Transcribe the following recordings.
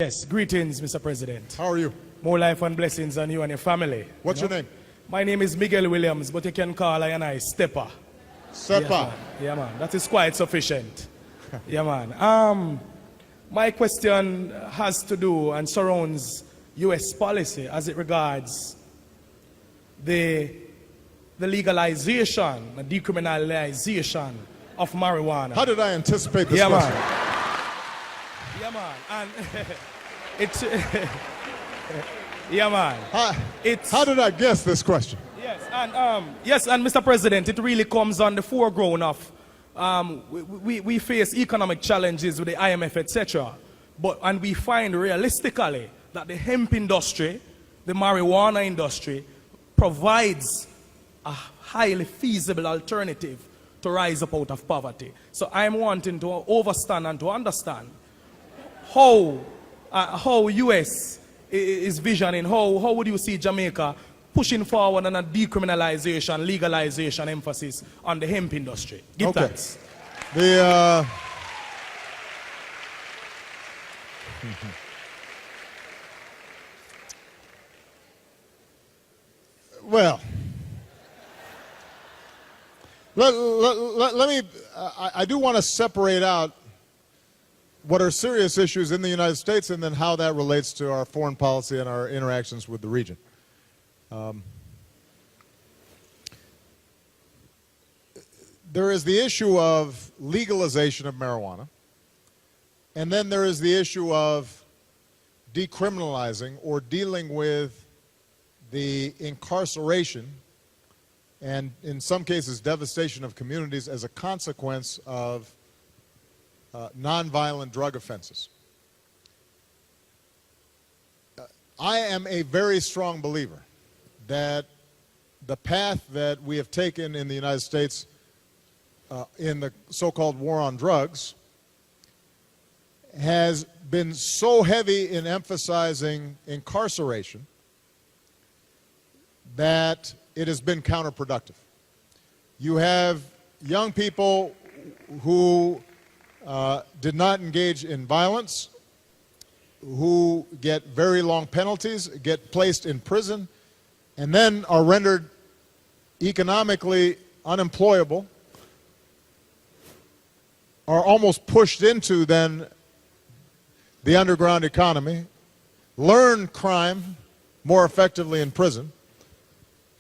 Yes, greetings, Mr. President. How are you? More life and blessings on you and your family. What's your name? My name is Miguel Williams, but you can call I Stepper. Stepper. Yes, man. Yeah, man. That is quite sufficient. Yeah, man. My question has to do and surrounds U.S. policy as it regards the legalization, the decriminalization of marijuana. How did I anticipate this Yeah, question? man. Yeah, man. And it's yeah, man. How did I guess this question? Yes, and Mr. President, it really comes on the foreground of we face economic challenges with the IMF, etc. And we find realistically that the hemp industry, the marijuana industry, provides a highly feasible alternative to rise up out of poverty. So I'm wanting to overstand and to understand how US is visioning, how would you see Jamaica pushing forward on a decriminalization, legalization emphasis on the hemp industry? Give thanks. Well, let me, I do want to separate out what are serious issues in the United States and then how that relates to our foreign policy and our interactions with the region. There is the issue of legalization of marijuana, and then there is the issue of decriminalizing or dealing with the incarceration and, in some cases, devastation of communities as a consequence of nonviolent drug offenses. I am a very strong believer that the path that we have taken in the United States in the so-called war on drugs has been so heavy in emphasizing incarceration that it has been counterproductive. You have young people who did not engage in violence, who get very long penalties, get placed in prison, and then are rendered economically unemployable, are almost pushed into then the underground economy, learn crime more effectively in prison.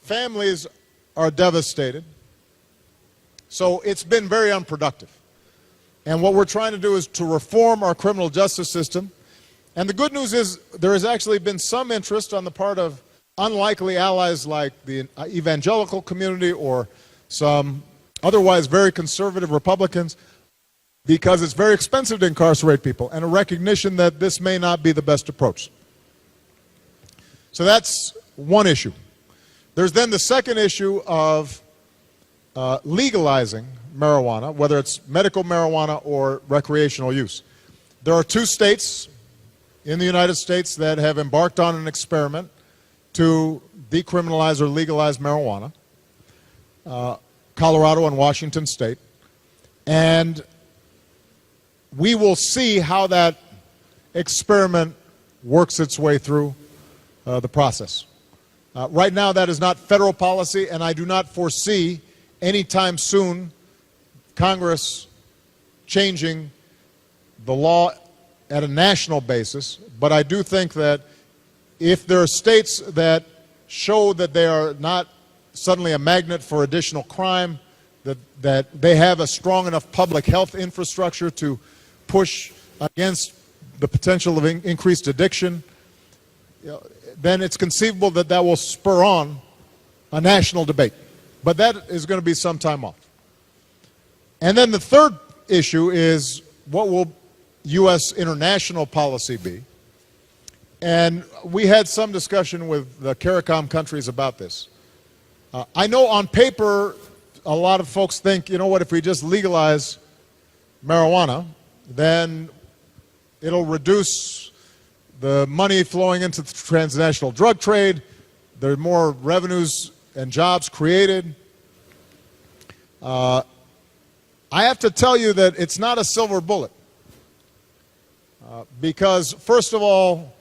Families are devastated. So it's been very unproductive. And what we're trying to do is to reform our criminal justice system. And the good news is there has actually been some interest on the part of unlikely allies like the evangelical community or some otherwise very conservative Republicans, because it's very expensive to incarcerate people, and a recognition that this may not be the best approach. So that's one issue. There's then the second issue of legalizing marijuana, whether it's medical marijuana or recreational use. There are 2 states in the United States that have embarked on an experiment to decriminalize or legalize marijuana, Colorado and Washington State. And we will see how that experiment works its way through the process. Right now, that is not federal policy, and I do not foresee anytime soon Congress changing the law at a national basis. But I do think that if there are states that show that they are not suddenly a magnet for additional crime, that they have a strong enough public health infrastructure to push against the potential of increased addiction, then it's conceivable that that will spur on a national debate. But that is going to be some time off. And then the third issue is, what will U.S. international policy be? And we had some discussion with the CARICOM countries about this. I know on paper a lot of folks think, you know what, if we just legalize marijuana, then it'll reduce the money flowing into the transnational drug trade. There are more revenues and jobs created. I have to tell you that it's not a silver bullet. Because, first of all,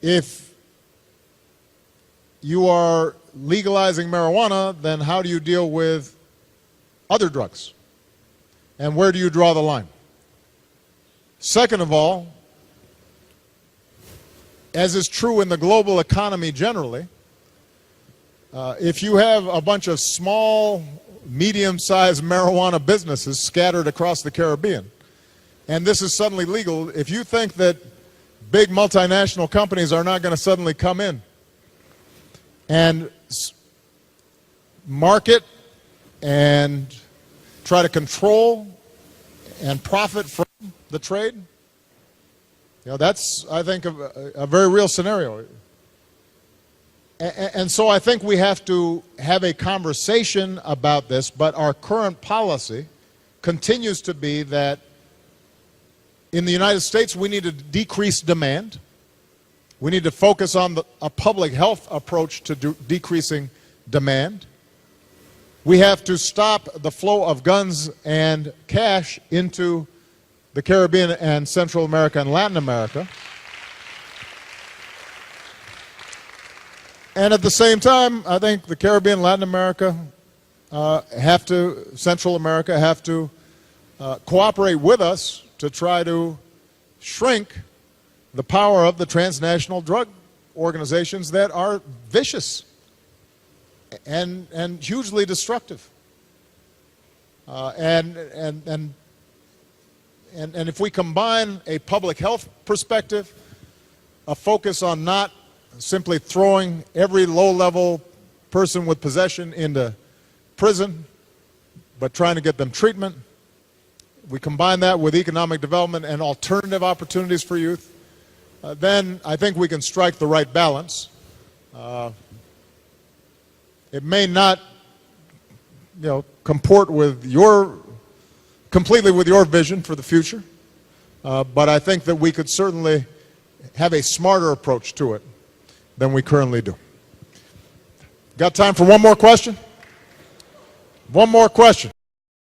if you are legalizing marijuana, then how do you deal with other drugs? And where do you draw the line? Second of all, as is true in the global economy generally, if you have a bunch of small, medium-sized marijuana businesses scattered across the Caribbean, and this is suddenly legal, if you think that big multinational companies are not going to suddenly come in and market and try to control and profit from the trade, that's, I think, a very real scenario. And so I think we have to have a conversation about this, but our current policy continues to be that in the United States we need to decrease demand. We need to focus on a public health approach to decreasing demand. We have to stop the flow of guns and cash into the Caribbean and Central America and Latin America. And at the same time, I think the Caribbean, Latin America, Central America have to cooperate with us to try to shrink the power of the transnational drug organizations that are vicious and hugely destructive. And if we combine a public health perspective, a focus on not simply throwing every low-level person with possession into prison, but trying to get them treatment. We combine that with economic development and alternative opportunities for youth. Then I think we can strike the right balance. It may not, comport with completely with your vision for the future, but I think that we could certainly have a smarter approach to it than we currently do. Got time for one more question? One more question.